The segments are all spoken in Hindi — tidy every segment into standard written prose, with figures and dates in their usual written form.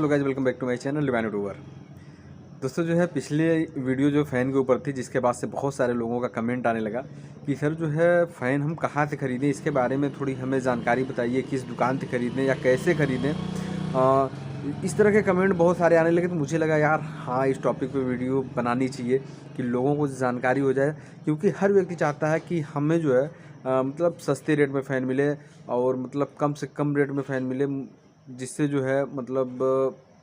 Hello guys, welcome back to my channel Divine YouTuber. दोस्तों जो है पिछले वीडियो जो फ़ैन के ऊपर थी, जिसके बाद से बहुत सारे लोगों का कमेंट आने लगा कि सर जो है फ़ैन हम कहाँ से ख़रीदें, इसके बारे में थोड़ी हमें जानकारी बताइए, किस दुकान से ख़रीदें या कैसे ख़रीदें। इस तरह के कमेंट बहुत सारे आने लगे, तो मुझे लगा यार हाँ, इस टॉपिक पे वीडियो बनानी चाहिए कि लोगों को जानकारी हो जाए, क्योंकि हर व्यक्ति चाहता है कि हमें जो है मतलब सस्ते रेट में फ़ैन मिले और मतलब कम से कम रेट में फ़ैन मिले, जिससे जो है मतलब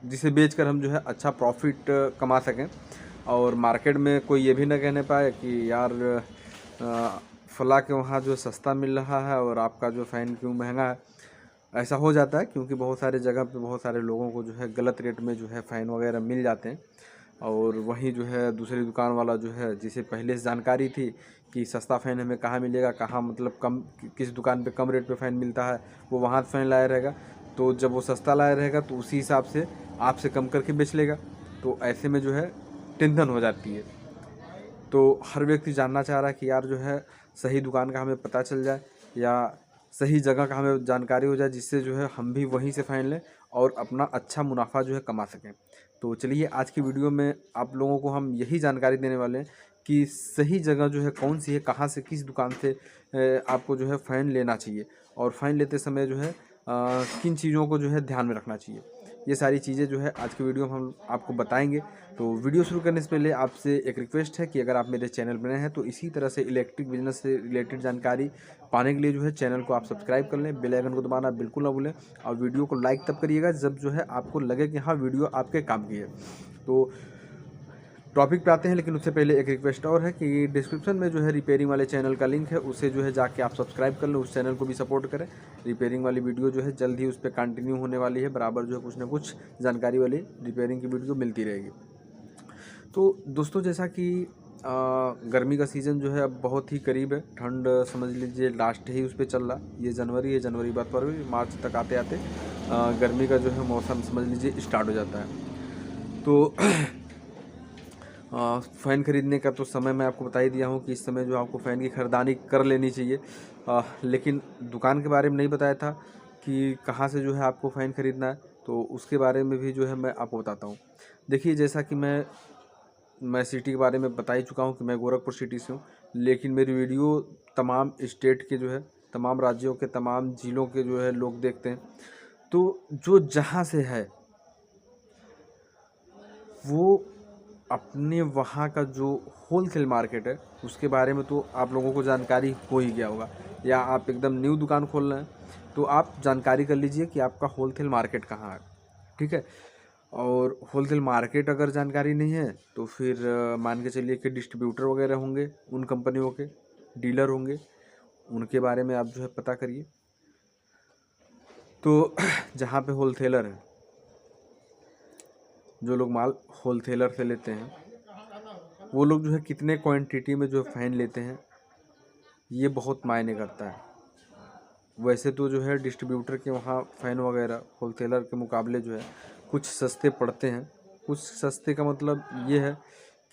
जिसे बेचकर हम जो है अच्छा प्रॉफिट कमा सकें और मार्केट में कोई ये भी ना कहने पाए कि यार फला के वहाँ जो सस्ता मिल रहा है और आपका जो फ़ैन क्यों महंगा है। ऐसा हो जाता है क्योंकि बहुत सारे जगह पे बहुत सारे लोगों को जो है गलत रेट में जो है फ़ैन वगैरह मिल जाते हैं और वहीं जो है दूसरी दुकान वाला जो है, जिसे पहले से जानकारी थी कि सस्ता फ़ैन हमें कहाँ मिलेगा, कहाँ मतलब कम किस दुकान पे कम रेट पे फ़ैन मिलता है, वो वहाँ से फ़ैन लाया रहेगा। तो जब वो सस्ता लाया रहेगा तो उसी हिसाब से आपसे कम करके बेच लेगा। तो ऐसे में जो है टेंशन हो जाती है। तो हर व्यक्ति जानना चाह रहा है कि यार जो है सही दुकान का हमें पता चल जाए या सही जगह का हमें जानकारी हो जाए, जिससे जो है हम भी वहीं से फ़ैन लें और अपना अच्छा मुनाफा जो है कमा सकें। तो चलिए आज की वीडियो में आप लोगों को हम यही जानकारी देने वाले हैं कि सही जगह जो है कौन सी है, कहाँ से किस दुकान से आपको जो है फ़ैन लेना चाहिए और फ़ैन लेते समय जो है किन चीज़ों को जो है ध्यान में रखना चाहिए। ये सारी चीज़ें जो है आज की वीडियो में हम आपको बताएंगे। तो वीडियो शुरू करने से पहले आपसे एक रिक्वेस्ट है कि अगर आप मेरे चैनल पर नए हैं तो इसी तरह से इलेक्ट्रिक बिजनेस से रिलेटेड जानकारी पाने के लिए जो है चैनल को आप सब्सक्राइब कर लें, बेल आइकन को दबाना बिल्कुल ना भूलें और वीडियो को लाइक तब करिएगा जब जो है आपको लगे कि हाँ वीडियो आपके काम की है। तो टॉपिक पे आते हैं, लेकिन उससे पहले एक रिक्वेस्ट और है कि डिस्क्रिप्शन में जो है रिपेयरिंग वाले चैनल का लिंक है, उसे जो है जाके आप सब्सक्राइब कर लें, उस चैनल को भी सपोर्ट करें। रिपेयरिंग वाली वीडियो जो है जल्द ही उस पर कंटिन्यू होने वाली है, बराबर जो है कुछ ना कुछ जानकारी वाली रिपेयरिंग की वीडियो मिलती रहेगी। तो दोस्तों जैसा कि गर्मी का सीज़न जो है अब बहुत ही करीब है, ठंड समझ लीजिए लास्ट ही उस पर चल रहा। ये जनवरी है, जनवरी बाद फरवरी मार्च तक आते आते गर्मी का जो है मौसम समझ लीजिए स्टार्ट हो जाता है। तो फ़ैन ख़रीदने का तो समय मैं आपको बता ही दिया हूँ कि इस समय जो आपको फ़ैन की खरीदारी कर लेनी चाहिए। लेकिन दुकान के बारे में नहीं बताया था कि कहाँ से जो है आपको फ़ैन ख़रीदना है, तो उसके बारे में भी जो है मैं आपको बताता हूँ। देखिए जैसा कि मैं सिटी के बारे में बता ही चुका हूँ कि मैं गोरखपुर सिटी से हूँ, लेकिन मेरी वीडियो तमाम स्टेट के जो है, तमाम राज्यों के, तमाम ज़िलों के जो है लोग देखते हैं। तो जो जहाँ से है वो अपने वहाँ का जो होलसेल मार्केट है उसके बारे में तो आप लोगों को जानकारी हो ही गया होगा, या आप एकदम न्यू दुकान खोल रहे हैं तो आप जानकारी कर लीजिए कि आपका होलसेल मार्केट कहाँ है। ठीक है, और होलसेल मार्केट अगर जानकारी नहीं है तो फिर मान के चलिए कि डिस्ट्रीब्यूटर वगैरह होंगे, उन कंपनियों के डीलर होंगे, उनके बारे में आप जो है पता करिए। तो जहाँ पे होलसेलर है, जो लोग माल होलसेलर से लेते हैं, वो लोग जो है कितने क्वांटिटी में जो फ़ैन लेते हैं ये बहुत मायने करता है। वैसे तो जो है डिस्ट्रीब्यूटर के वहाँ फ़ैन वगैरह होलसेलर के मुकाबले जो है कुछ सस्ते पड़ते हैं। कुछ सस्ते का मतलब ये है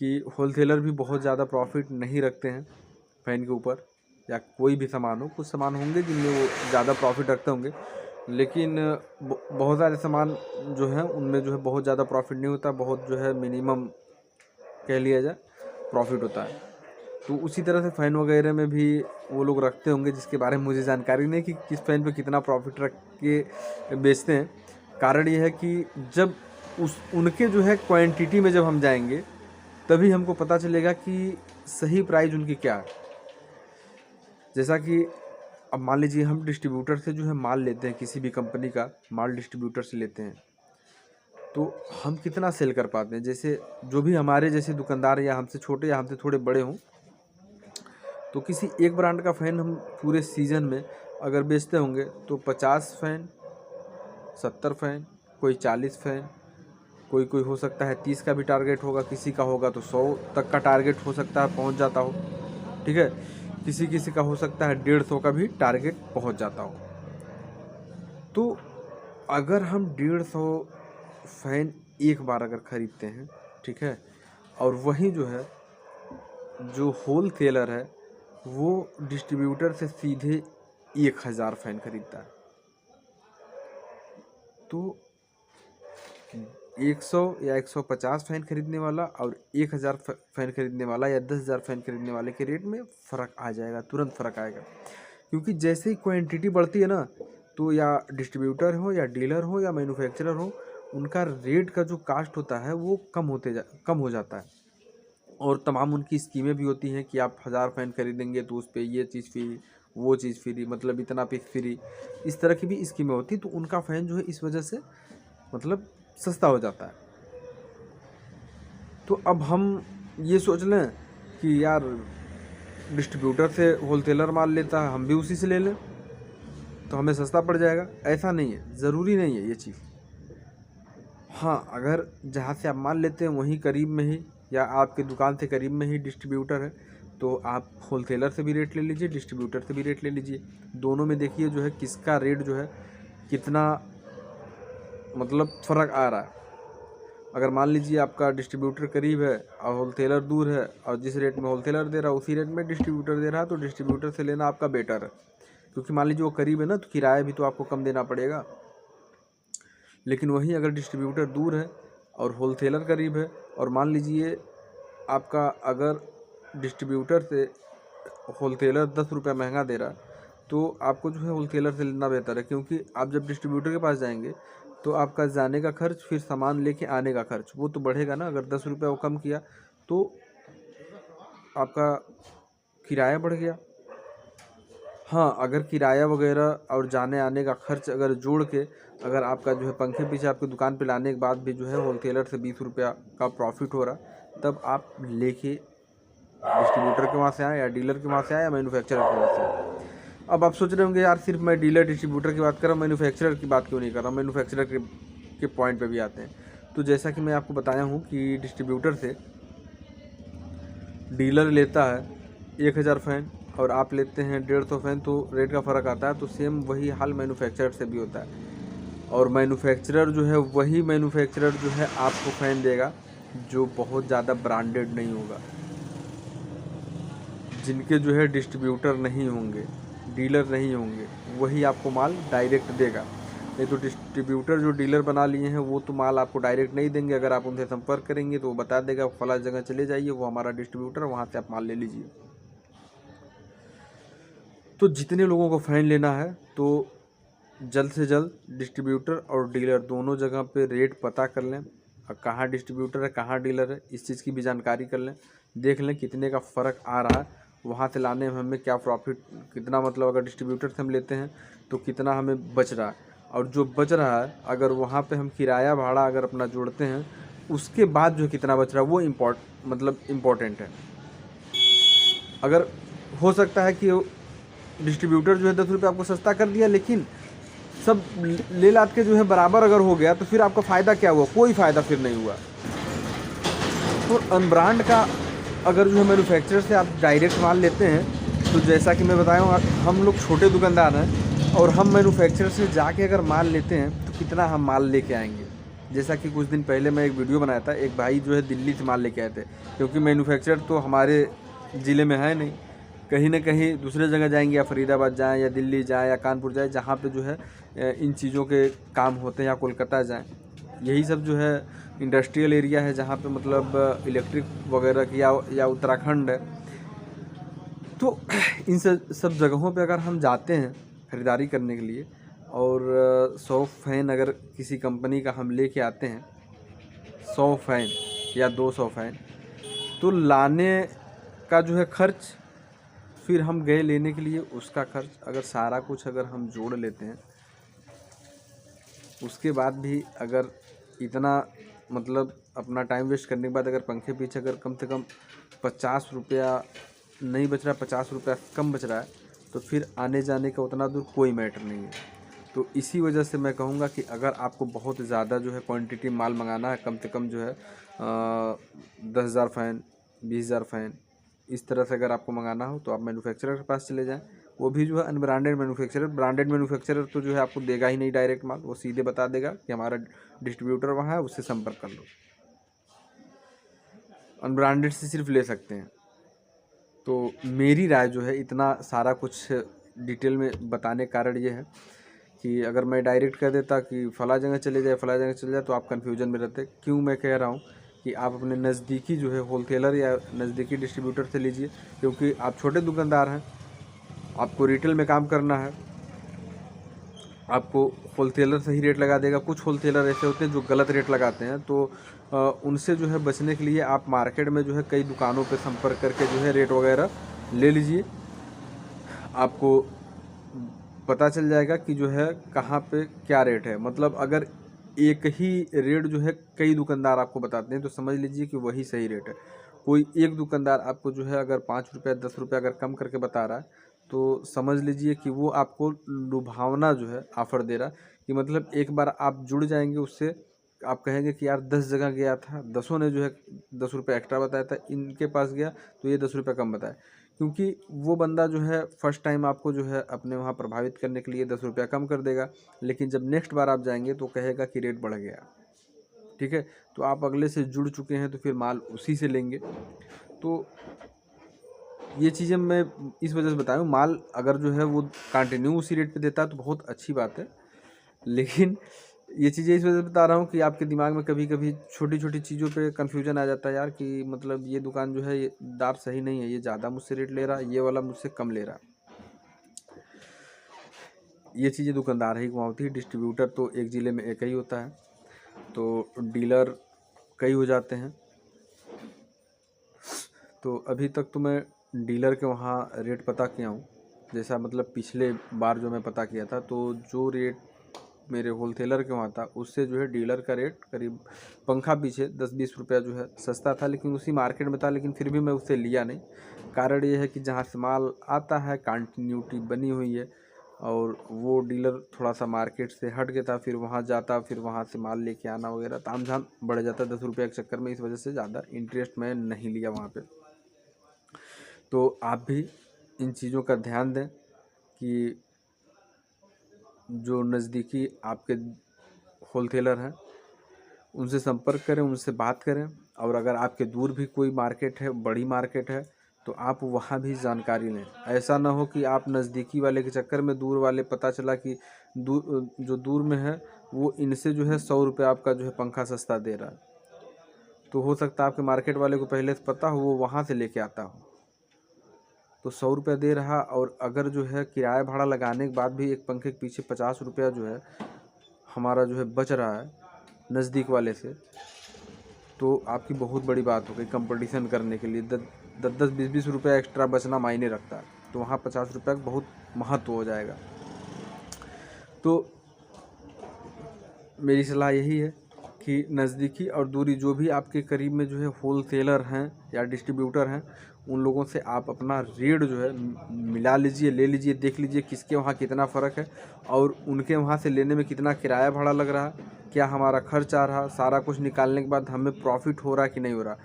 कि होलसेलर भी बहुत ज़्यादा प्रॉफिट नहीं रखते हैं फ़ैन के ऊपर, या कोई भी सामान हो, कुछ सामान होंगे जिनमें वो ज़्यादा प्रॉफिट रखते होंगे, लेकिन बहुत सारे सामान जो हैं उनमें जो है बहुत ज़्यादा प्रॉफिट नहीं होता, बहुत जो है मिनिमम कह लिया जाए प्रॉफिट होता है। तो उसी तरह से फ़ैन वगैरह में भी वो लोग रखते होंगे, जिसके बारे में मुझे जानकारी नहीं कि किस फ़ैन पे कितना प्रॉफिट रख के बेचते हैं। कारण ये है कि जब उस उनके जो है क्वांटिटी में जब हम जाएंगे तभी हमको पता चलेगा कि सही प्राइस उनकी क्या है। जैसा कि अब मान लीजिए हम डिस्ट्रीब्यूटर से जो है माल लेते हैं, किसी भी कंपनी का माल डिस्ट्रीब्यूटर से लेते हैं, तो हम कितना सेल कर पाते हैं। जैसे जो भी हमारे जैसे दुकानदार या हमसे छोटे या हमसे थोड़े बड़े हों, तो किसी एक ब्रांड का फ़ैन हम पूरे सीज़न में अगर बेचते होंगे तो 50 फ़ैन, 70 फ़ैन, कोई 40 फ़ैन, कोई कोई हो सकता है 30 का भी टारगेट होगा, किसी का होगा तो 100 तक का टारगेट हो सकता है पहुंच जाता हो। ठीक है, किसी किसी का हो सकता है 150 का भी टारगेट पहुंच जाता हो। तो अगर हम 150 फ़ैन एक बार अगर ख़रीदते हैं, ठीक है, और वहीं जो है जो होल सेलर है वो डिस्ट्रीब्यूटर से सीधे 1000 फ़ैन खरीदता है, तो 100 या 150 फ़ैन खरीदने वाला और 1000 फ़ैन खरीदने वाला या 10,000 फ़ैन खरीदने वाले के रेट में फ़र्क आ जाएगा, तुरंत फ़र्क आएगा। क्योंकि जैसे ही क्वांटिटी बढ़ती है ना, तो या डिस्ट्रीब्यूटर हो या डीलर हो या मैन्युफैक्चरर हो, उनका रेट का जो कास्ट होता है वो कम हो जाता है। और तमाम उनकी स्कीमें भी होती हैं कि आप 1000 फ़ैन खरीदेंगे तो उस पे ये चीज़ फ्री, वो चीज़ फ्री, मतलब इतना पीस फ्री, इस तरह की भी स्कीमें होती हैं। तो उनका फ़ैन जो है इस वजह से मतलब सस्ता हो जाता है। तो अब हम ये सोच लें कि यार डिस्ट्रीब्यूटर से होलसेलर माल लेता है, हम भी उसी से ले लें तो हमें सस्ता पड़ जाएगा। ऐसा नहीं है, ज़रूरी नहीं है ये चीज़। हाँ, अगर जहाँ से आप माल लेते हैं वहीं करीब में ही या आपके दुकान से करीब में ही डिस्ट्रीब्यूटर है, तो आप होलसेलर से भी रेट ले लीजिए, डिस्ट्रीब्यूटर से भी रेट ले लीजिए। दोनों में देखिए जो है किसका रेट जो है कितना मतलब फ़र्क आ रहा है। अगर मान लीजिए आपका डिस्ट्रीब्यूटर करीब है और होलसेलर दूर है, और जिस रेट में होलसेलर दे रहा है उसी रेट में डिस्ट्रीब्यूटर दे रहा है, तो डिस्ट्रीब्यूटर से लेना आपका बेटर है। क्योंकि मान लीजिए वो करीब है ना, तो किराया भी तो आपको कम देना पड़ेगा। लेकिन वहीं अगर डिस्ट्रीब्यूटर दूर है और होलसेलर करीब है, और मान लीजिए आपका अगर डिस्ट्रीब्यूटर से होलसेलर 10 रुपये महंगा दे रहा है, तो आपको जो है होलसेलर से लेना बेहतर है। क्योंकि आप जब डिस्ट्रीब्यूटर के पास जाएंगे तो आपका जाने का खर्च, फिर सामान लेके आने का खर्च, वो तो बढ़ेगा ना। अगर 10 रुपये वो कम किया तो आपका किराया बढ़ गया। हाँ, अगर किराया वगैरह और जाने आने का खर्च अगर जोड़ के, अगर आपका जो है पंखे पीछे आपकी दुकान पे लाने के बाद भी जो है होलसेलर से 20 रुपया का प्रॉफिट हो रहा, तब आप लेके डिस्ट्रीब्यूटर के वहाँ से आए या डीलर के वहाँ से आए या मैन्युफैक्चरर के वहाँ से आए। अब आप सोच रहे होंगे यार सिर्फ मैं डीलर डिस्ट्रीब्यूटर की बात कर रहा हूँ, मैन्युफैक्चरर की बात क्यों नहीं कर रहा हूँ। मैन्युफैक्चरर के पॉइंट पे भी आते हैं। तो जैसा कि मैं आपको बताया हूँ कि डिस्ट्रीब्यूटर से डीलर लेता है 1000 फ़ैन और आप लेते हैं 150 फ़ैन, तो रेट का फ़र्क आता है। तो सेम वही हाल मैन्युफैक्चरर से भी होता है। और मैन्युफैक्चरर जो है वही मैन्युफैक्चरर जो है आपको फ़ैन देगा जो बहुत ज़्यादा ब्रांडेड नहीं होगा, जिनके जो है डिस्ट्रीब्यूटर नहीं होंगे, डीलर नहीं होंगे, वही आपको माल डायरेक्ट देगा। नहीं तो डिस्ट्रीब्यूटर जो डीलर बना लिए हैं वो तो माल आपको डायरेक्ट नहीं देंगे। अगर आप उनसे संपर्क करेंगे तो वो बता देगा फला जगह चले जाइए, वो हमारा डिस्ट्रीब्यूटर है, वहाँ से आप माल ले लीजिए। तो जितने लोगों को फ़ैन लेना है तो जल्द से जल्द डिस्ट्रीब्यूटर और डीलर दोनों जगह पे रेट पता कर लें, और कहाँ डिस्ट्रीब्यूटर है कहाँ डीलर है इस चीज़ की भी जानकारी कर लें। देख लें कितने का फ़र्क आ रहा है, वहाँ से लाने में हमें क्या प्रॉफिट, कितना मतलब अगर डिस्ट्रीब्यूटर से हम लेते हैं तो कितना हमें बच रहा है, और जो बच रहा है अगर वहाँ पे हम किराया भाड़ा अगर अपना जोड़ते हैं उसके बाद जो कितना बच रहा है वो इम्पोर्टेंट है। अगर हो सकता है कि डिस्ट्रीब्यूटर जो है 10 रुपये आपको सस्ता कर दिया, लेकिन सब ले लाद के जो है बराबर अगर हो गया, तो फिर आपका फ़ायदा क्या हुआ? कोई फ़ायदा फिर नहीं हुआ। तो अनब्रांड का अगर जो है मैन्युफैक्चरर से आप डायरेक्ट माल लेते हैं, तो जैसा कि मैं बताया हूँ, हम लोग छोटे दुकानदार हैं और हम मैन्युफैक्चरर से जाके अगर माल लेते हैं तो कितना हम माल लेके आएंगे। जैसा कि कुछ दिन पहले मैं एक वीडियो बनाया था, एक भाई जो है दिल्ली से माल लेके आए थे, क्योंकि मैन्युफैक्चरर तो हमारे ज़िले में है नहीं, कहीं ना कहीं दूसरे जगह जाएंगे, या फरीदाबाद जाएँ या दिल्ली जाएँ या कानपुर जाएँ, जहाँ पे जो है इन चीज़ों के काम होते हैं, या कोलकाता जाएँ। यही सब जो है इंडस्ट्रियल एरिया है जहाँ पे मतलब इलेक्ट्रिक वगैरह की, या उत्तराखंड है। तो इन सब जगहों पे अगर हम जाते हैं ख़रीदारी करने के लिए, और 100 फ़ैन अगर किसी कंपनी का हम लेके आते हैं, 100 फ़ैन या 200 फ़ैन, तो लाने का जो है खर्च, फिर हम गए लेने के लिए उसका खर्च, अगर सारा कुछ अगर हम जोड़ लेते हैं, उसके बाद भी अगर इतना मतलब अपना टाइम वेस्ट करने के बाद अगर पंखे पीछे अगर कम से कम 50 रुपया नहीं बच रहा है, 50 रुपया कम बच रहा है, तो फिर आने जाने का उतना दूर कोई मैटर नहीं है। तो इसी वजह से मैं कहूँगा कि अगर आपको बहुत ज़्यादा जो है क्वांटिटी माल मंगाना है, कम से कम जो है 10,000 फ़ैन, 20,000 फ़ैन, इस तरह से अगर आपको मंगाना हो तो आप मैन्युफैक्चरर के पास चले जाएं। वो भी जो है अनब्रांडेड मैन्युफैक्चरर, ब्रांडेड मैन्युफैक्चरर तो जो है आपको देगा ही नहीं डायरेक्ट माल, वो सीधे बता देगा कि हमारा डिस्ट्रीब्यूटर वहाँ है, उससे संपर्क कर लो। अनब्रांडेड से सिर्फ ले सकते हैं। तो मेरी राय जो है, इतना सारा कुछ डिटेल में बताने का कारण ये है कि अगर मैं डायरेक्ट कह देता कि फ़लाँ जगह चले जाए, फ़लाँ जगह चले जाए, तो आप कन्फ्यूजन में रहते। क्यों मैं कह रहा हूँ कि आप अपने नज़दीकी जो है होलसेलर या नज़दीकी डिस्ट्रीब्यूटर से लीजिए, क्योंकि आप छोटे दुकानदार हैं, आपको रिटेल में काम करना है, आपको होलसेलर सही रेट लगा देगा। कुछ होलसेलर ऐसे होते हैं जो गलत रेट लगाते हैं, तो उनसे जो है बचने के लिए आप मार्केट में जो है कई दुकानों पे संपर्क करके जो है रेट वगैरह ले लीजिए। आपको पता चल जाएगा कि जो है कहाँ पे क्या रेट है। मतलब अगर एक ही रेट जो है कई दुकानदार आपको बताते हैं तो समझ लीजिए कि वही सही रेट है। कोई एक दुकानदार आपको जो है अगर 5 रुपया 10 रुपया अगर कम करके बता रहा है तो समझ लीजिए कि वो आपको लुभावना जो है ऑफ़र दे रहा है, कि मतलब एक बार आप जुड़ जाएंगे उससे, आप कहेंगे कि यार 10 जगह गया था, 10 ने जो है 10 रुपये एक्स्ट्रा बताया था, इनके पास गया तो ये 10 रुपये कम बताया। क्योंकि वो बंदा जो है फर्स्ट टाइम आपको जो है अपने वहाँ प्रभावित करने के लिए 10 रुपया कम कर देगा, लेकिन जब नेक्स्ट बार आप जाएंगे तो कहेगा कि रेट बढ़ गया। ठीक है, तो आप अगले से जुड़ चुके हैं तो फिर माल उसी से लेंगे। तो ये चीज़ें मैं इस वजह से बताया हूँ। माल अगर जो है वो कंटिन्यू उसी रेट पे देता है तो बहुत अच्छी बात है, लेकिन ये चीज़ें इस वजह से बता रहा हूँ कि आपके दिमाग में कभी कभी छोटी छोटी चीज़ों पे कन्फ्यूजन आ जाता है यार, कि मतलब ये दुकान जो है ये दाम सही नहीं है, ये ज़्यादा मुझसे रेट ले रहा है, ये वाला मुझसे कम ले रहा है। ये चीज़ें दुकानदार ही घुमाती है। डिस्ट्रीब्यूटर तो एक ज़िले में एक ही होता है, तो डीलर कई हो जाते हैं। तो अभी तक तो मैं डीलर के वहाँ रेट पता किया हूँ, जैसा मतलब पिछले बार जो मैं पता किया था, तो जो रेट मेरे होलसेलर के वहाँ था उससे जो है डीलर का रेट करीब पंखा पीछे 10-20 रुपया जो है सस्ता था, लेकिन उसी मार्केट में था, लेकिन फिर भी मैं उससे लिया नहीं। कारण ये है कि जहाँ से माल आता है कंटिन्यूटी बनी हुई है, और वो डीलर थोड़ा सा मार्केट से हट गया था, फिर वहाँ जाता, फिर वहाँ से माल लेके आना वगैरह तामझाम बढ़ जाता 10 रुपये के चक्कर में। इस वजह से ज़्यादा इंटरेस्ट मैं नहीं लिया वहाँ पे। तो आप भी इन चीज़ों का ध्यान दें कि जो नज़दीकी आपके होलसेलर हैं उनसे संपर्क करें, उनसे बात करें, और अगर आपके दूर भी कोई मार्केट है, बड़ी मार्केट है, तो आप वहाँ भी जानकारी लें। ऐसा ना हो कि आप नज़दीकी वाले के चक्कर में दूर वाले, पता चला कि जो दूर में है वो इनसे जो है 100 रुपये आपका जो है पंखा सस्ता दे रहा है, तो हो सकता है आपके मार्केट वाले को पहले से पता हो, वो वहाँ से लेके आता हो, तो 100 रुपया दे रहा। और अगर जो है किराया भाड़ा लगाने के बाद भी एक पंखे के पीछे 50 रुपया जो है हमारा जो है बच रहा है नज़दीक वाले से, तो आपकी बहुत बड़ी बात हो गई। कंपटीशन करने के लिए 10-20 रुपया एक्स्ट्रा बचना मायने रखता है, तो वहाँ 50 रुपया का बहुत महत्व हो जाएगा। तो मेरी सलाह यही है कि नज़दीकी और दूरी जो भी आपके करीब में जो है होलसेलर हैं या डिस्ट्रीब्यूटर हैं, उन लोगों से आप अपना रेट जो है मिला लीजिए, ले लीजिए, देख लीजिए किसके वहाँ कितना फ़र्क है, और उनके वहाँ से लेने में कितना किराया भाड़ा लग रहा है, क्या हमारा खर्च आ रहा, सारा कुछ निकालने के बाद हमें प्रॉफिट हो रहा है कि नहीं हो रहा।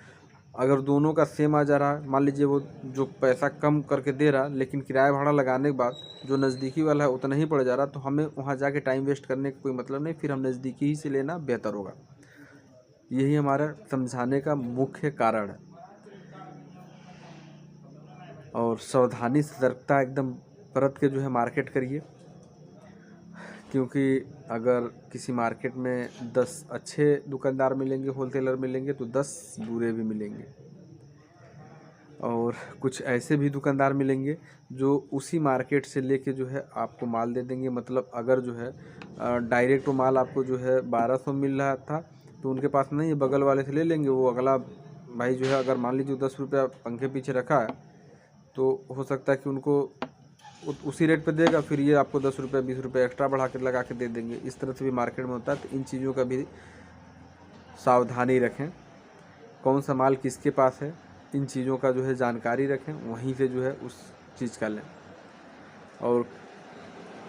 अगर दोनों का सेम आ जा रहा है, मान लीजिए वो जो पैसा कम करके दे रहा लेकिन किराया भाड़ा लगाने के बाद जो नज़दीकी वाला है उतना ही पड़ जा रहा, तो हमें वहाँ जाके टाइम वेस्ट करने का कोई मतलब नहीं, फिर हम नज़दीकी ही से लेना बेहतर होगा। यही हमारा समझाने का मुख्य कारण है। और सावधानी सतर्कता एकदम बरत के जो है मार्केट करिए, क्योंकि अगर किसी मार्केट में 10 अच्छे दुकानदार मिलेंगे, होलसेलर मिलेंगे, तो 10 बुरे भी मिलेंगे, और कुछ ऐसे भी दुकानदार मिलेंगे जो उसी मार्केट से लेके जो है आपको माल दे देंगे। मतलब अगर जो है डायरेक्ट वो माल आपको जो है 1200 मिल रहा था, तो उनके पास नहीं है, बगल वाले से ले लेंगे। वो अगला भाई जो है अगर मान लीजिए 10 रुपया पंखे पीछे रखा है, तो हो सकता है कि उनको उसी रेट पे देगा, फिर ये आपको 10 रुपये 20 रुपये एक्स्ट्रा बढ़ा के लगा के दे देंगे। इस तरह से भी मार्केट में होता है। तो इन चीज़ों का भी सावधानी रखें, कौन सा माल किसके पास है, इन चीज़ों का जो है जानकारी रखें, वहीं से जो है उस चीज़ का लें। और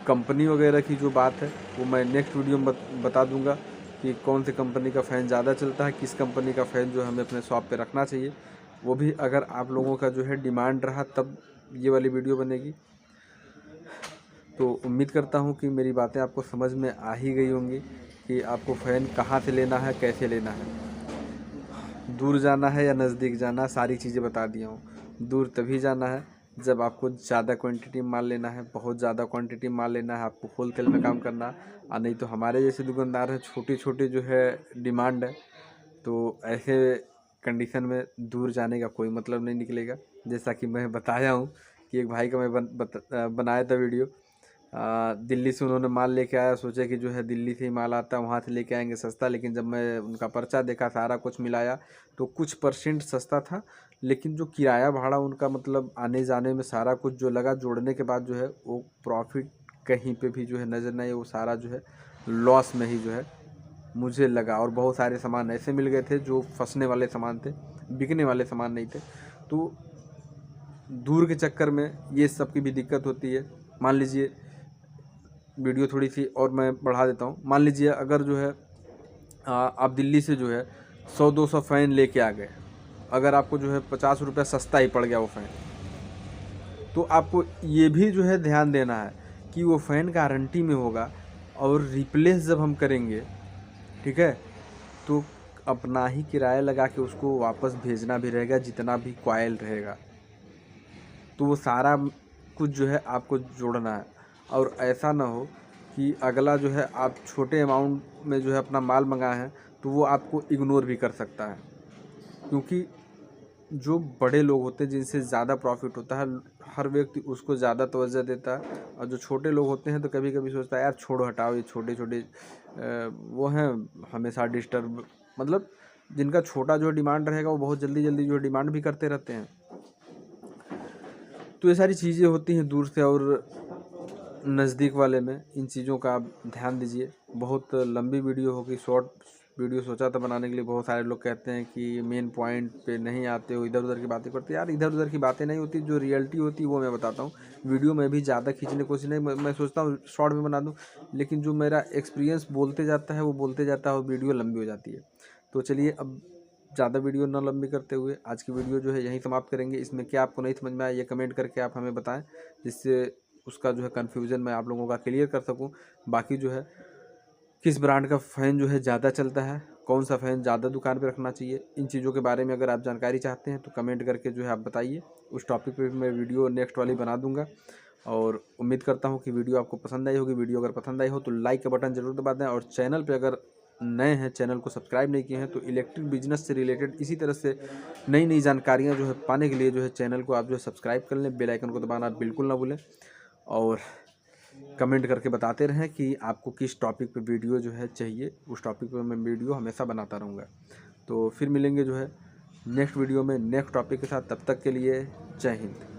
कंपनी वगैरह की जो बात है वो मैं नेक्स्ट वीडियो में बता दूंगा कि कौन सी कंपनी का फ़ैन ज़्यादा चलता है, किस कंपनी का फ़ैन जो हमें अपने शॉप पे रखना चाहिए। वो भी अगर आप लोगों का जो है डिमांड रहा तब ये वाली वीडियो बनेगी। तो उम्मीद करता हूँ कि मेरी बातें आपको समझ में आ ही गई होंगी कि आपको फ़ैन कहाँ से लेना है, कैसे लेना है, दूर जाना है या नज़दीक जाना है, सारी चीज़ें बता दिया हूँ। दूर तभी जाना है जब आपको ज़्यादा क्वांटिटी में माल लेना है, बहुत ज़्यादा क्वांटिटी में माल लेना है, आपको होलसेल में काम करना है, और नहीं तो हमारे जैसे दुकानदार हैं, छोटी छोटी जो है डिमांड है, तो ऐसे कंडीशन में दूर जाने का कोई मतलब नहीं निकलेगा। जैसा कि मैं बताया हूँ कि एक भाई का मैं बनाया था वीडियो, दिल्ली से उन्होंने माल लेके आया, सोचे कि जो है दिल्ली से ही माल आता है, वहाँ से लेके आएंगे सस्ता, लेकिन जब मैं उनका पर्चा देखा, सारा कुछ मिलाया, तो कुछ परसेंट सस्ता था, लेकिन जो किराया भाड़ा उनका मतलब आने जाने में सारा कुछ जो लगा, जोड़ने के बाद जो है वो प्रॉफिट कहीं पे भी जो है नज़र नहीं, वो सारा जो है लॉस में ही जो है मुझे लगा। और बहुत सारे सामान ऐसे मिल गए थे जो फंसने वाले सामान थे, बिकने वाले सामान नहीं थे। तो दूर के चक्कर में ये सब की भी दिक्कत होती है। मान लीजिए, वीडियो थोड़ी सी और मैं बढ़ा देता हूँ। मान लीजिए अगर जो है आप दिल्ली से जो है 100-200 फ़ैन लेके आ गए, अगर आपको जो है 50 रुपये सस्ता ही पड़ गया वो फ़ैन, तो आपको ये भी जो है ध्यान देना है कि वो फ़ैन गारंटी में होगा, और रिप्लेस जब हम करेंगे, ठीक है, तो अपना ही किराया लगा के उसको वापस भेजना भी रहेगा, जितना भी कॉइल रहेगा, तो वो सारा कुछ जो है आपको जोड़ना है। और ऐसा ना हो कि अगला जो है आप छोटे अमाउंट में जो है अपना माल मंगाए हैं, तो वो आपको इग्नोर भी कर सकता है, क्योंकि जो बड़े लोग होते हैं जिनसे ज़्यादा प्रॉफिट होता है, हर व्यक्ति उसको ज़्यादा तवज्जो देता है, और जो छोटे लोग होते हैं तो कभी कभी सोचता है यार छोड़ो हटाओ, ये छोटे छोटे वो हैं, हमेशा डिस्टर्ब, मतलब जिनका छोटा जो डिमांड रहेगा वो बहुत जल्दी जल्दी जो डिमांड भी करते रहते हैं। तो ये सारी चीज़ें होती हैं दूर से और नज़दीक वाले में, इन चीज़ों का आप ध्यान दीजिए। बहुत लंबी वीडियो होगी, शॉर्ट वीडियो सोचा था बनाने के लिए। बहुत सारे लोग कहते हैं कि मेन पॉइंट पे नहीं आते हो, इधर उधर की बातें करते हैं। यार इधर उधर की बातें नहीं होती, जो रियलिटी होती है वो मैं बताता हूँ। वीडियो में भी ज़्यादा खींचने की कोशिश नहीं, मैं सोचता हूँ शॉर्ट में बना दूँ, लेकिन जो मेरा एक्सपीरियंस बोलते जाता है वो बोलते जाता है और वीडियो लंबी हो जाती है। तो चलिए, अब ज़्यादा वीडियो ना लंबी करते हुए आज की वीडियो जो है यहीं समाप्त करेंगे। इसमें क्या आपको नहीं समझ में आया ये कमेंट करके आप हमें बताएं, जिससे उसका जो है कन्फ्यूज़न मैं आप लोगों का क्लियर कर सकूं। बाकी जो है किस ब्रांड का फ़ैन जो है ज़्यादा चलता है, कौन सा फ़ैन ज़्यादा दुकान पे रखना चाहिए, इन चीज़ों के बारे में अगर आप जानकारी चाहते हैं तो कमेंट करके जो है आप बताइए। उस टॉपिक पे मैं वीडियो नेक्स्ट वाली बना दूंगा, और उम्मीद करता हूँ कि वीडियो आपको पसंद आई होगी। वीडियो अगर पसंद आई हो तो लाइक का बटन ज़रूर दबा दें, और चैनल पे अगर नए हैं, चैनल को सब्सक्राइब नहीं किए हैं, तो इलेक्ट्रिक बिजनेस से रिलेटेड इसी तरह से नई नई जानकारियाँ जो है पाने के लिए जो है चैनल को आप जो है सब्सक्राइब कर लें। बेल आइकन को दबाना बिल्कुल ना भूलें, और कमेंट करके बताते रहें कि आपको किस टॉपिक पे वीडियो जो है चाहिए। उस टॉपिक पे मैं वीडियो हमेशा बनाता रहूँगा। तो फिर मिलेंगे जो है नेक्स्ट वीडियो में नेक्स्ट टॉपिक के साथ। तब तक के लिए जय हिंद।